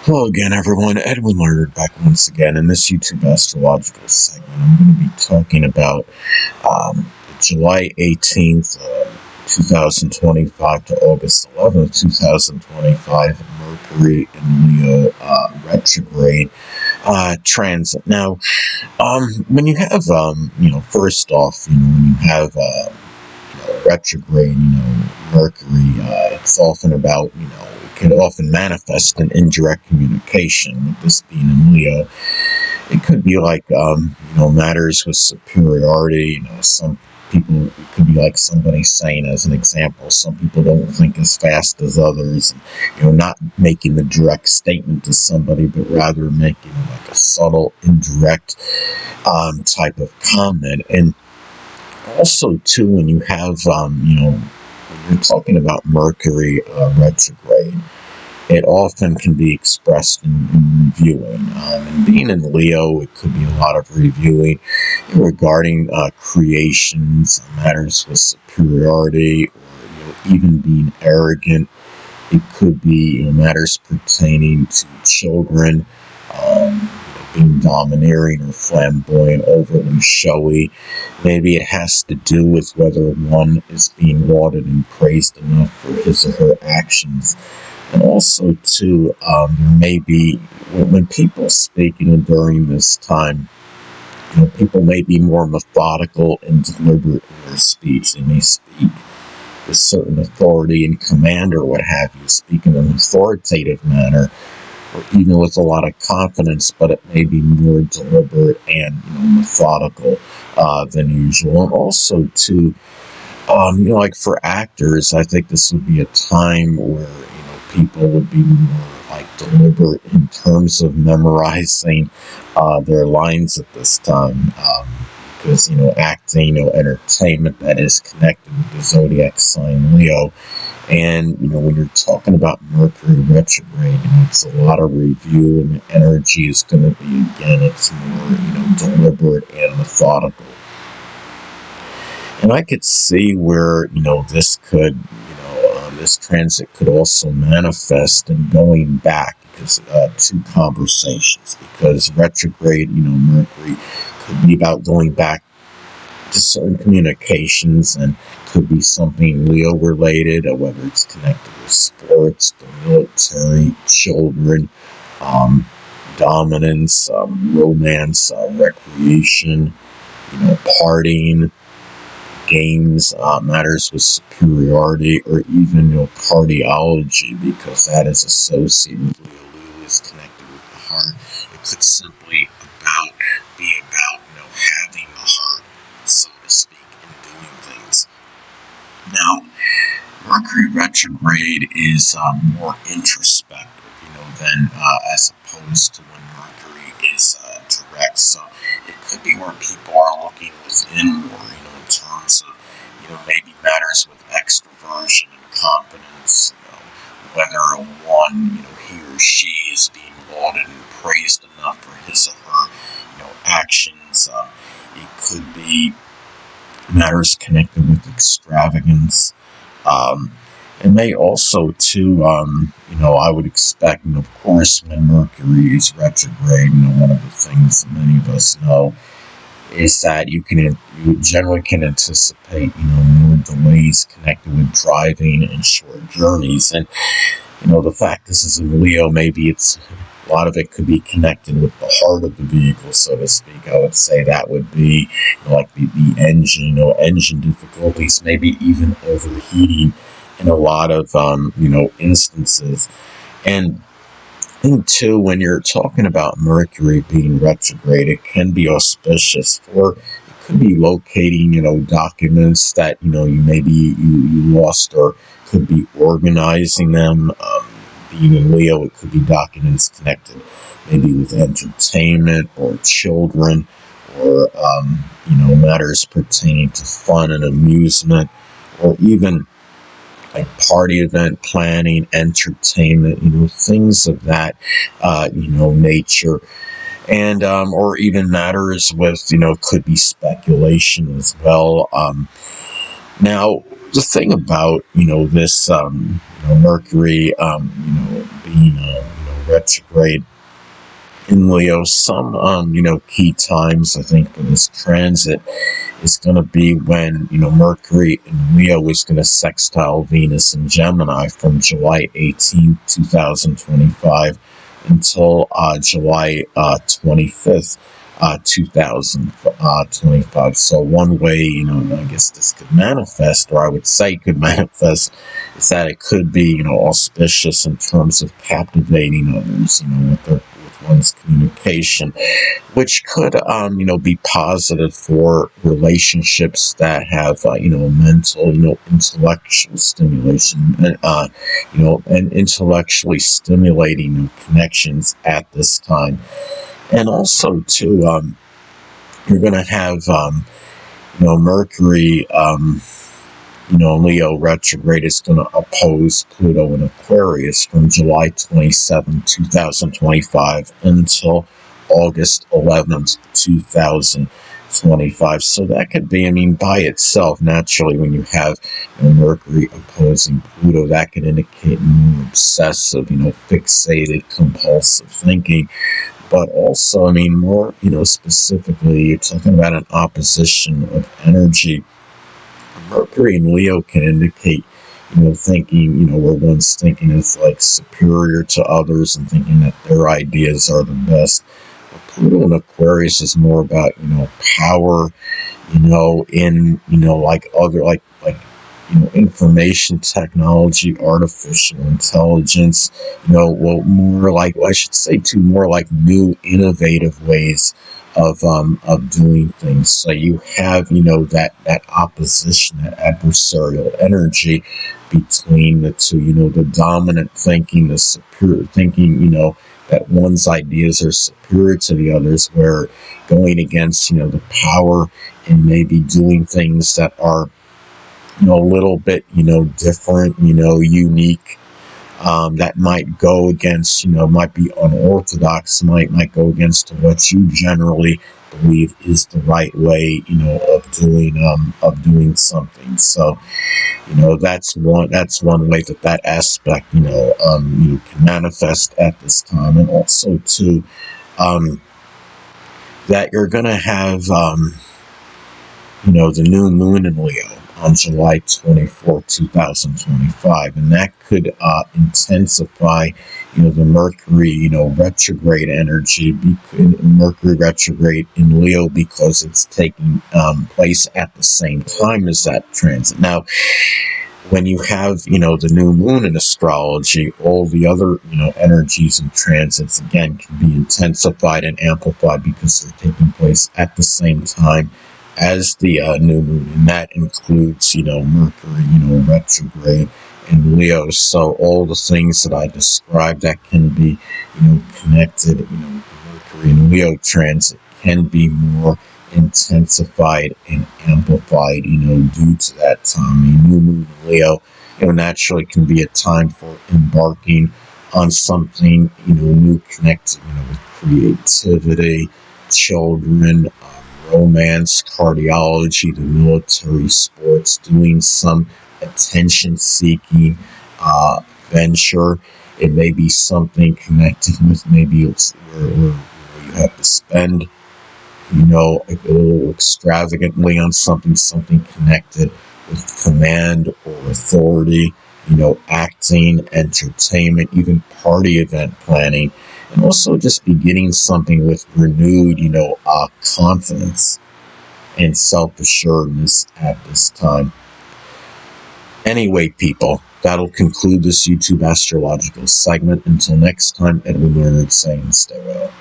Hello again, everyone. Edwin Learnard back once again in this YouTube astrological segment. I'm going to be talking about July 18th, 2025 to August 11th, 2025, Mercury in Leo retrograde transit. Now, when you have, first off, when you have retrograde, Mercury, it's often about, it can often manifest in indirect communication, with this being in Leo. It could be like, matters with superiority, some people, it could be like somebody saying, as an example, some people don't think as fast as others, and, not making the direct statement to somebody, but rather making like a subtle, indirect type of comment. And also, too, when you have, when you're talking about Mercury retrograde, it often can be expressed in reviewing. And being in Leo, it could be a lot of reviewing regarding creations, matters with superiority, or even being arrogant. It could be matters pertaining to children, being domineering or flamboyant, overly showy. Maybe it has to do with whether one is being lauded and praised enough for his or her actions. And also, too, there may be, when people speak, during this time, people may be more methodical and deliberate in their speech. They may speak with certain authority and command or what have you, speak in an authoritative manner, or even with a lot of confidence, but it may be more deliberate and methodical than usual. And also, too, like for actors, I think this would be a time where people would be more like deliberate in terms of memorizing their lines at this time, because acting, entertainment, that is connected with the zodiac sign Leo. And, when you're talking about Mercury retrograde, it's a lot of review, and the energy is going to be, again, it's more, deliberate and methodical. And I could see where, this could, this transit could also manifest in going back, because to conversations, because retrograde, Mercury could be about going back to certain communications, and could be something Leo related, whether it's connected with sports, the military, children, dominance, romance, recreation, partying, games, matters with superiority, or even cardiology, because that is associated with Leo. Leo is connected with the heart. It could simply be about having the heart, so to speak, in doing things. Now, Mercury retrograde is more introspective, than as opposed to when Mercury is direct. So it could be where people are looking within more, in terms of, maybe matters with extroversion and confidence, whether one, he or she is being lauded and praised enough for his or her, actions. It could be matters connected with extravagance. It may also, too, I would expect, of course, when Mercury is retrograde, one of the things that many of us know is that you generally can anticipate, more delays connected with driving and short journeys. And, the fact this is in Leo, maybe a lot of it could be connected with the heart of the vehicle, so to speak. I would say that would be like the engine, engine difficulties, maybe even overheating in a lot of, instances. And I think, too, when you're talking about Mercury being retrograde, it can be auspicious for, it could be locating, documents that, you lost, or could be organizing them. Being in Leo, it could be documents connected maybe with entertainment or children, or, matters pertaining to fun and amusement, or even like party event planning, entertainment, things of that, nature. And, or even matters with, could be speculation as well. Now, the thing about, this, Mercury, being, retrograde in Leo. Some, key times, I think, for this transit is going to be when, Mercury in Leo is going to sextile Venus in Gemini from July 18th, 2025 until July 25th, 2025. So one way, I guess this could manifest, or I would say could manifest, is that it could be, auspicious in terms of captivating others, with one's communication, which could, be positive for relationships that have, mental, intellectual stimulation, and intellectually stimulating connections at this time. And also, too, you're going to have, Mercury, Leo retrograde is going to oppose Pluto in Aquarius from July 27, 2025 until August 11th, 2025. So that could be, by itself, naturally, when you have Mercury opposing Pluto, that could indicate more obsessive, fixated, compulsive thinking. But also, more, specifically, you're talking about an opposition of energy. Mercury in Leo can indicate, thinking, where one's thinking is like superior to others and thinking that their ideas are the best. But Pluto in Aquarius is more about, power, in, information technology, artificial intelligence, more like, I should say too, more like new innovative ways of doing things. So you have, that opposition, that adversarial energy between the two, the dominant thinking, the superior thinking, that one's ideas are superior to the others, where going against, the power and maybe doing things that are, a little bit, different, unique, that might go against, might be unorthodox, might go against what you generally believe is the right way, of doing something. So, that's one way that aspect, can manifest at this time. And also too, that you're going to have, the new moon in Leo on July 24, 2025, and that could intensify, the Mercury, retrograde energy, Mercury retrograde in Leo, because it's taking place at the same time as that transit. Now, when you have, the new moon in astrology, all the other, energies and transits, again, can be intensified and amplified because they're taking place at the same time as the new moon, and that includes, Mercury, retrograde in Leo. So all the things that I described that can be, connected, with the Mercury in Leo transit can be more intensified and amplified, due to that time. The new moon in Leo, naturally can be a time for embarking on something, new, connected, with creativity, children, romance, cardiology, the military, sports, doing some attention-seeking venture. It may be something connected with, maybe it's where you have to spend, a little extravagantly on something connected with command or authority, acting, entertainment, even party event planning. And also just beginning something with renewed, confidence and self-assuredness at this time. Anyway, people, that'll conclude this YouTube astrological segment. Until next time, Edwin Learnard saying stay well.